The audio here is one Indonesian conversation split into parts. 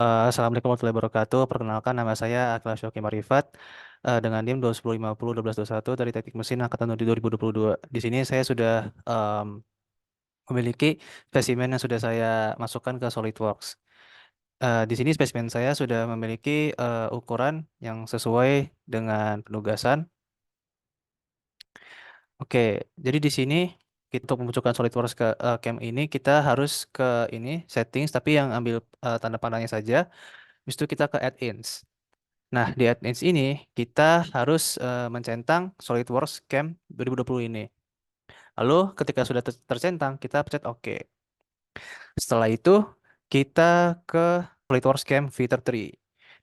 Assalamualaikum warahmatullahi wabarakatuh. Perkenalkan nama saya Akila Syauki Marifat dengan NIM 210501221 dari Teknik Mesin Angkatan 2022. Di sini saya sudah memiliki spesimen yang sudah saya masukkan ke SolidWorks. Di sini spesimen saya sudah memiliki ukuran yang sesuai dengan penugasan. Oke, jadi di sini kita untuk memunculkan SolidWorks ke cam ini kita harus ke ini settings, tapi yang ambil tanda panahnya saja. Habis itu kita ke add-ins. Nah, di AdNets ini kita harus mencentang SolidWorks Camp 2020 ini. Lalu ketika sudah tercentang, kita pencet OK. Setelah itu, kita ke SolidWorks Camp Feature 3.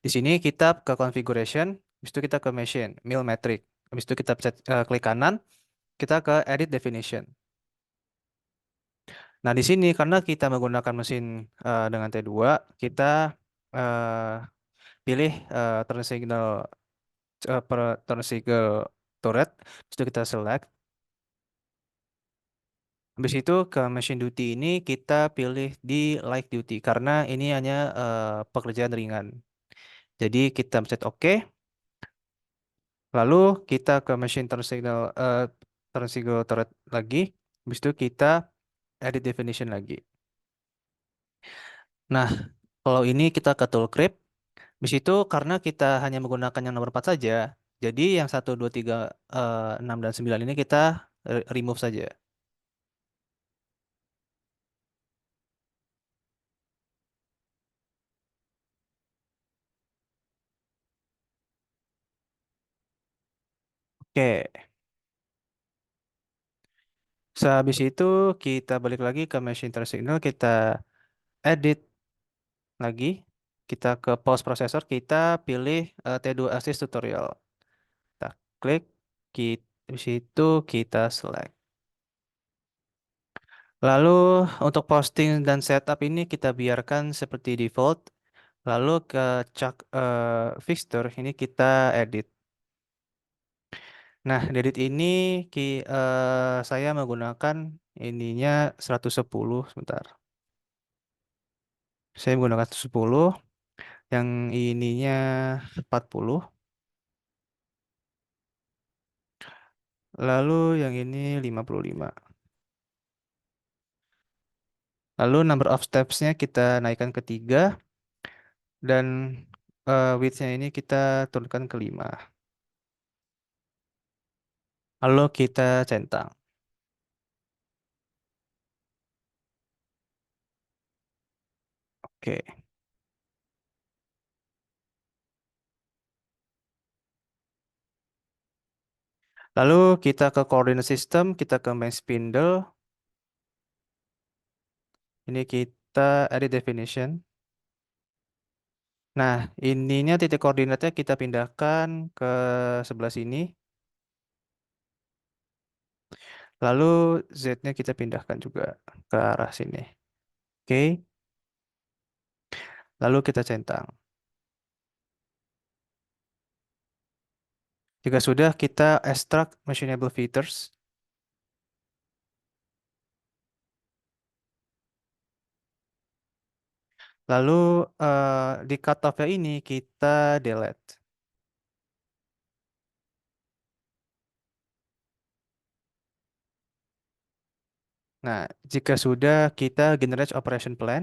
Di sini kita ke Configuration, habis itu kita ke Machine, Mill Metric. Habis itu kita pencet klik kanan, kita ke Edit Definition. Nah, di sini karena kita menggunakan mesin dengan T2, kita eh, pilih turn signal per turn signal turret. Habis itu kita select. Habis itu ke machine duty ini kita pilih di light duty karena ini hanya pekerjaan ringan. Jadi kita pencet OK. Lalu kita ke machine turn signal turret lagi. Habis itu kita edit definition lagi. Nah, kalau ini kita ke tool crib. Habis itu karena kita hanya menggunakan yang nomor 4 saja. Jadi yang 1, 2, 3, 6 dan 9 ini kita remove saja. Oke. Sehabis itu kita balik lagi ke machine turn signal, kita edit lagi, kita ke post processor, kita pilih T2 Assist Tutorial. Kita klik, kita, di situ kita select. Lalu untuk posting dan setup ini kita biarkan seperti default. Lalu ke chuck fixture ini kita edit. Nah, di edit ini saya menggunakan ininya 110, sebentar. Saya menggunakan 110. Yang ininya 40. Lalu yang ini 55. Lalu number of steps-nya kita naikkan ke 3. Dan width-nya ini kita turunkan ke 5. Lalu kita centang. Oke. Lalu kita ke coordinate system, kita ke main spindle. Ini kita edit definition. Nah, ininya titik koordinatnya kita pindahkan ke sebelah sini. Lalu Z-nya kita pindahkan juga ke arah sini. Oke. Lalu kita centang. Jika sudah, kita extract machinable features. Lalu di cutoff-nya ini kita delete. Nah, jika sudah, kita generate operation plan.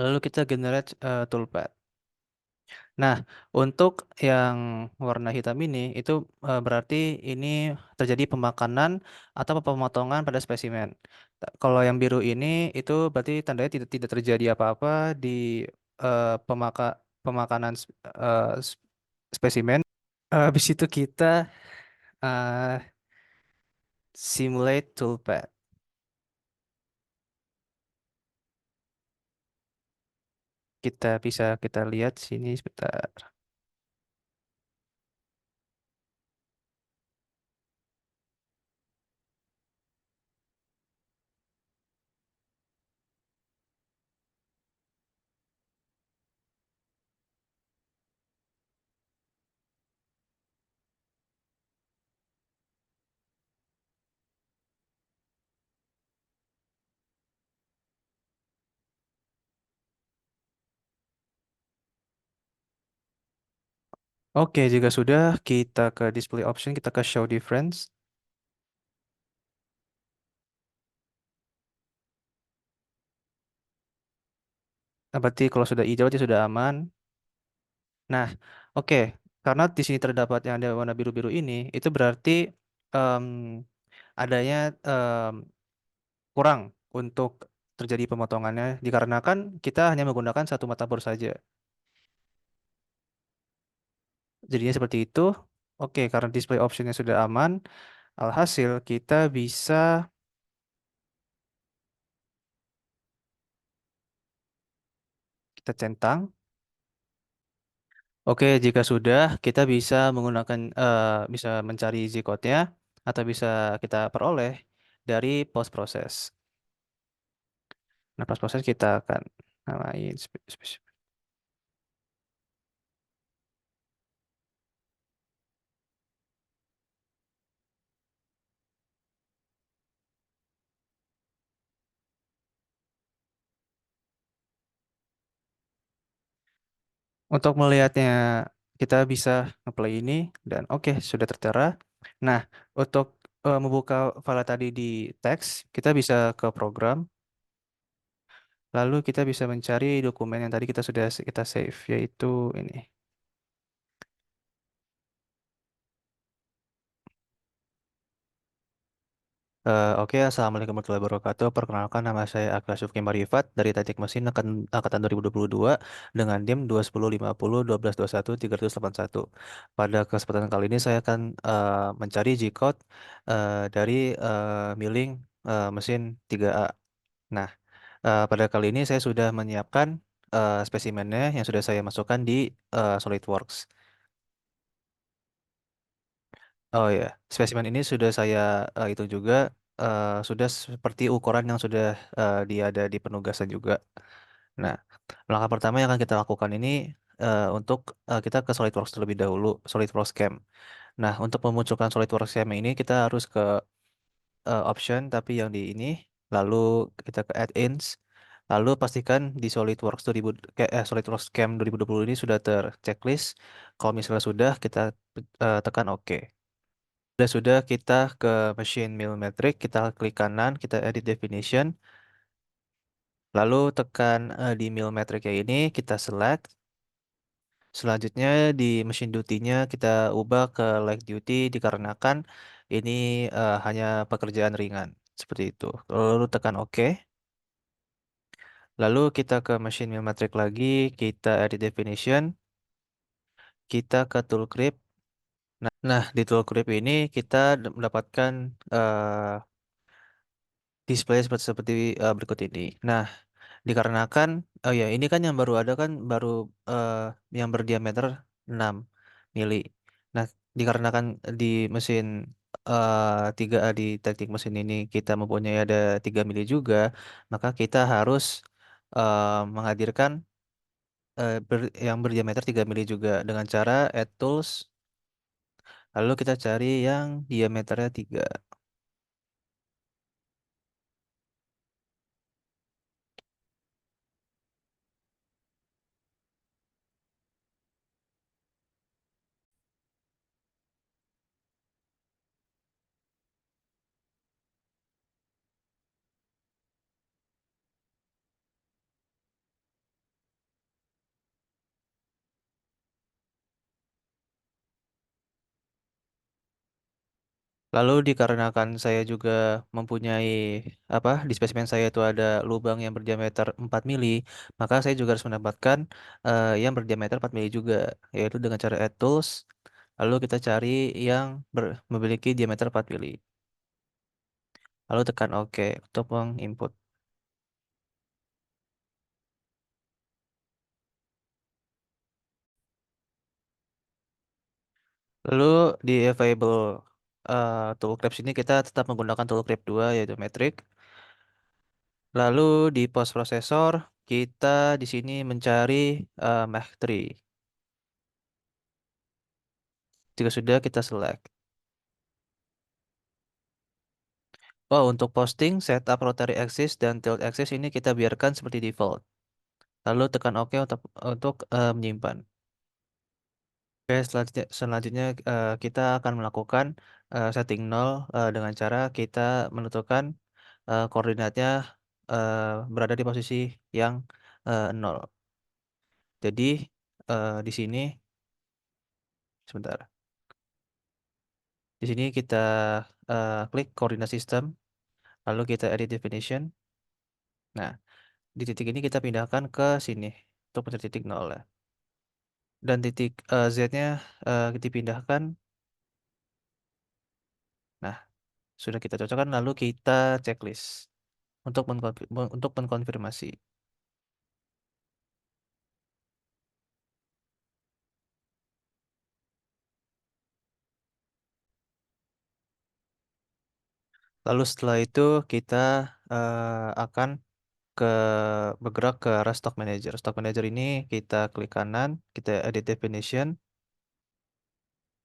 Lalu kita generate toolpath. Nah, untuk yang warna hitam ini, itu berarti ini terjadi pemakanan atau pemotongan pada spesimen. Kalau yang biru ini, itu berarti tandanya tidak tidak terjadi apa-apa di pemakanan spesimen. Habis itu kita eh, simulate toolpath. Kita lihat sini sebentar. Oke, jika sudah, kita ke display option, kita ke show difference. Nah, berarti kalau sudah hijau, berarti sudah aman. Nah, oke, karena di sini terdapat yang ada warna biru-biru ini, itu berarti em, adanya kurang untuk terjadi pemotongannya, dikarenakan kita hanya menggunakan satu motherboard saja. Jadinya seperti itu. Oke, karena display optionnya sudah aman, alhasil kita bisa kita centang. Oke, jika sudah, kita bisa menggunakan bisa mencari G-code-nya atau bisa kita peroleh dari post process. Nah, post process kita akan namain untuk melihatnya kita bisa ngeplay ini dan oke, sudah tertera. Nah, untuk membuka file tadi di teks, kita bisa ke program, lalu kita bisa mencari dokumen yang tadi kita save, yaitu ini. Oke, Assalamualaikum warahmatullahi wabarakatuh. Perkenalkan, nama saya Aklas Syufki Marifat dari Teknik Mesin Angkatan 2022 dengan NIM 21050 1221 Pada kesempatan kali ini saya akan mencari G-code dari milling mesin 3A. Nah, pada kali ini saya sudah menyiapkan spesimennya yang sudah saya masukkan di SolidWorks. Oh ya, spesimen ini sudah saya hitung juga, sudah seperti ukuran yang sudah dia ada di penugasan juga. Nah, langkah pertama yang akan kita lakukan ini untuk kita ke SolidWorks terlebih dahulu, SolidWorks Cam. Nah, untuk memunculkan SolidWorks Cam ini kita harus ke option tapi yang di ini, lalu kita ke add-ins, lalu pastikan di SolidWorks Cam 2020 ini sudah terchecklist. Kalau misalnya sudah, kita tekan OK. Sudah kita ke machine mill metric, kita klik kanan, kita edit definition, lalu tekan di mill metric ya ini, kita select. Selanjutnya di machine duty-nya kita ubah ke light duty dikarenakan ini hanya pekerjaan ringan, seperti itu. Lalu tekan OK. Lalu kita ke machine mill metric lagi, kita edit definition, kita ke tool grip. Nah, di tool grip ini kita mendapatkan display seperti berikut ini. Nah, dikarenakan, oh ya, ini kan yang baru ada kan baru eh, yang berdiameter 6 mili. Nah, dikarenakan di mesin 3A di teknik mesin ini kita mempunyai ada 3 mili juga, maka kita harus menghadirkan yang berdiameter 3 mili juga dengan cara add tools, lalu kita cari yang diameternya 3. Lalu dikarenakan saya juga mempunyai apa di spesimen saya itu ada lubang yang berdiameter 4 mili, maka saya juga harus mendapatkan yang berdiameter 4 mili juga, yaitu dengan cara add tools. Lalu kita cari yang memiliki diameter 4 mili. Lalu tekan OK untuk menginput. Lalu di available tool clips ini kita tetap menggunakan tool clip 2 yaitu metric. Lalu di post processor kita di sini mencari Mach 3. Jika sudah kita select. Oh, untuk posting, setup rotary axis dan tilt axis ini kita biarkan seperti default. Lalu tekan OK untuk menyimpan. Oke, selanjutnya kita akan melakukan setting nol dengan cara kita menentukan koordinatnya berada di posisi yang nol. Jadi di sini sebentar. Di sini kita klik koordinat sistem, lalu kita edit definition. Nah, di titik ini kita pindahkan ke sini untuk mencari titik nol ya. Dan titik Z-nya dipindahkan. Nah, sudah kita cocokkan lalu kita checklist untuk untuk mengkonfirmasi. Lalu setelah itu kita akan ke bergerak ke arah stock manager. Stock manager ini kita klik kanan, kita edit definition.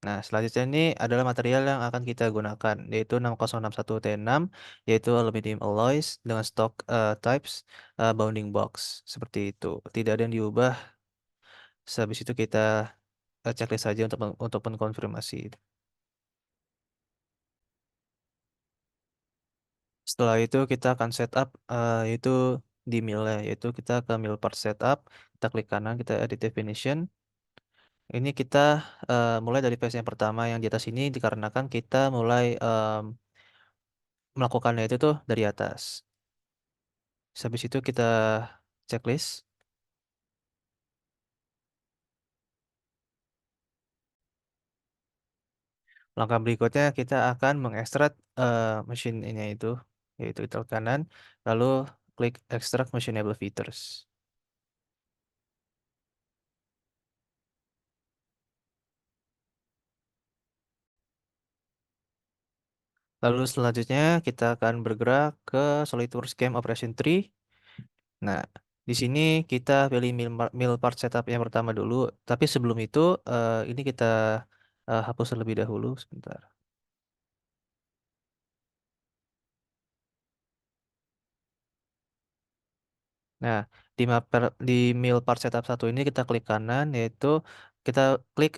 Nah, selanjutnya ini adalah material yang akan kita gunakan, yaitu 6061T6, yaitu aluminium alloys dengan stock types bounding box. Seperti itu. Tidak ada yang diubah. Sehabis itu kita checklist saja untuk mengkonfirmasi. Setelah itu kita akan setup yaitu di mill ya, yaitu kita ke mill part setup, kita klik kanan, kita edit definition. Ini kita mulai dari phase yang pertama yang di atas ini dikarenakan kita mulai melakukannya itu tuh dari atas. Habis itu kita checklist. Langkah berikutnya kita akan mengekstrak mesin ini itu, yaitu tekan kanan, lalu klik extract machinable features. Lalu selanjutnya kita akan bergerak ke SolidWorks Game Operation Tree. Nah, di sini kita pilih mill part setup yang pertama dulu. Tapi sebelum itu, ini kita hapus terlebih dahulu sebentar. Nah, di mill part setup satu ini kita klik kanan, yaitu kita klik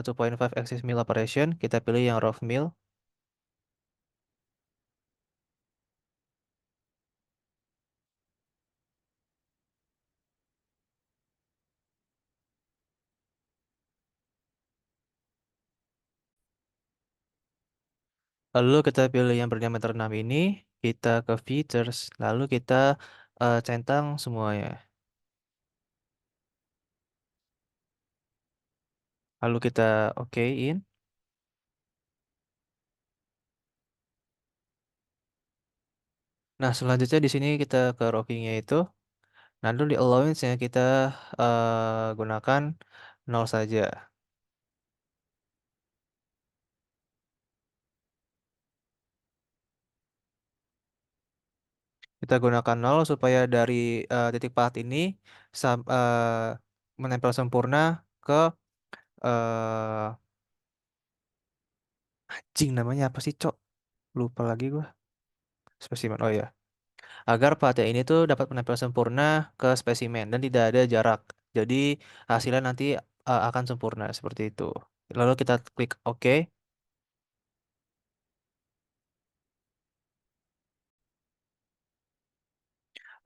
2.5 axis mill operation. Kita pilih yang rough mill. Lalu kita pilih yang berdiameter 6 ini. Kita ke features. Lalu kita centang semuanya. Lalu kita okein. Nah, selanjutnya di sini kita ke rockingnya itu. Nah, dulu di allowance yang kita gunakan nol saja. Kita gunakan nol supaya dari titik pahat ini menempel sempurna ke uh, anjing namanya apa sih, Cok? Lupa lagi gua. Spesimen. Oh ya. Agar pahatnya ini tuh dapat menempel sempurna ke spesimen dan tidak ada jarak. Jadi hasilnya nanti akan sempurna seperti itu. Lalu kita klik OK.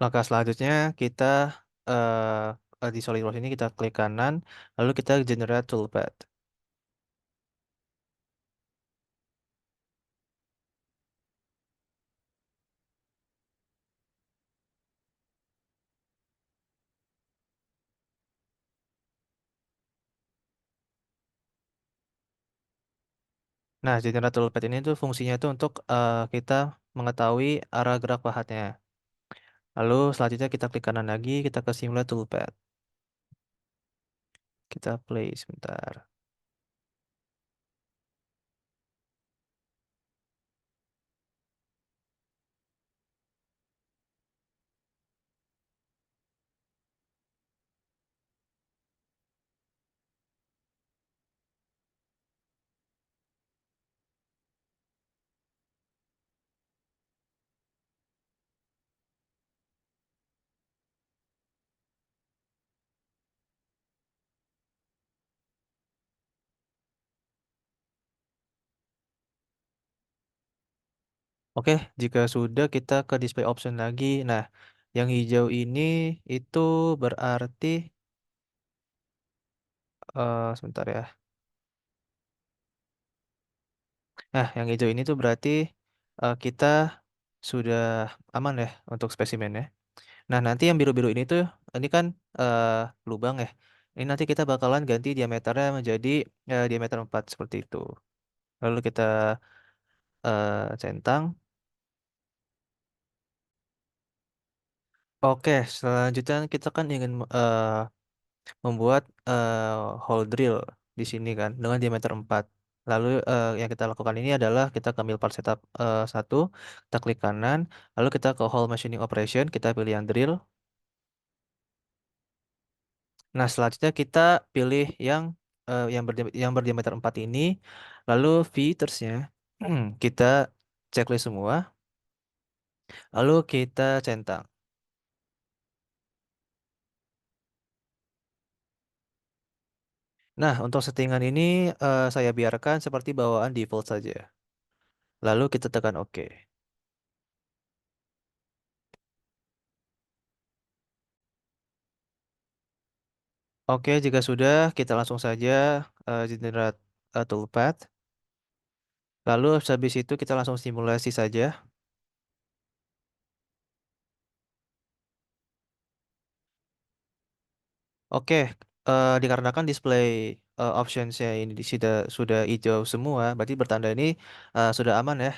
Langkah selanjutnya kita di SolidWorks ini kita klik kanan, lalu kita generate toolpath. Nah, generate toolpath ini tuh fungsinya itu untuk kita mengetahui arah gerak pahatnya. Lalu selanjutnya kita klik kanan lagi, kita ke simulate toolpath. Kita play sebentar. Oke, jika sudah kita ke display option lagi. Nah, yang hijau ini itu berarti sebentar ya. Nah, yang hijau ini tuh berarti kita sudah aman ya untuk spesimennya. Nah, nanti yang biru-biru ini tuh, ini kan eh, lubang ya. Ini nanti kita bakalan ganti diameternya menjadi diameter 4 seperti itu. Lalu kita centang. Oke, selanjutnya kita kan ingin membuat hole drill di sini kan dengan diameter 4. Lalu yang kita lakukan ini adalah kita ambil part setup 1, kita klik kanan, lalu kita ke hole machining operation, kita pilih yang drill. Nah, selanjutnya kita pilih yang berdiameter 4 ini, lalu featuresnya kita checklist semua, lalu kita centang. Nah, untuk settingan ini saya biarkan seperti bawaan default saja. Lalu kita tekan OK. Oke, jika sudah, kita langsung saja generate toolpath. Lalu habis itu kita langsung simulasi saja. Oke, dikarenakan display optionsnya ini sudah hijau semua, berarti bertanda ini sudah aman ya.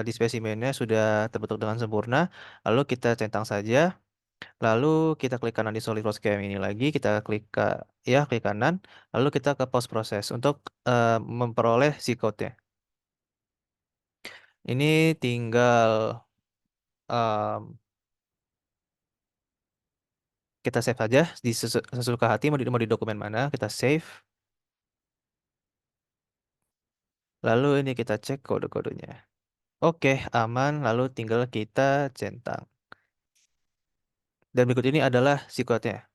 Di spesimennya sudah terbentuk dengan sempurna. Lalu kita centang saja. Lalu kita klik kanan di SolidWorks Cam ini lagi. Kita klik kanan. Lalu kita ke post process untuk memperoleh Z code-nya. Ini tinggal em, kita save aja di sesuka hati mau di dokumen mana kita save. Lalu ini kita cek kode-kodenya. Oke, aman. Lalu tinggal kita centang. Dan berikut ini adalah si code-nya.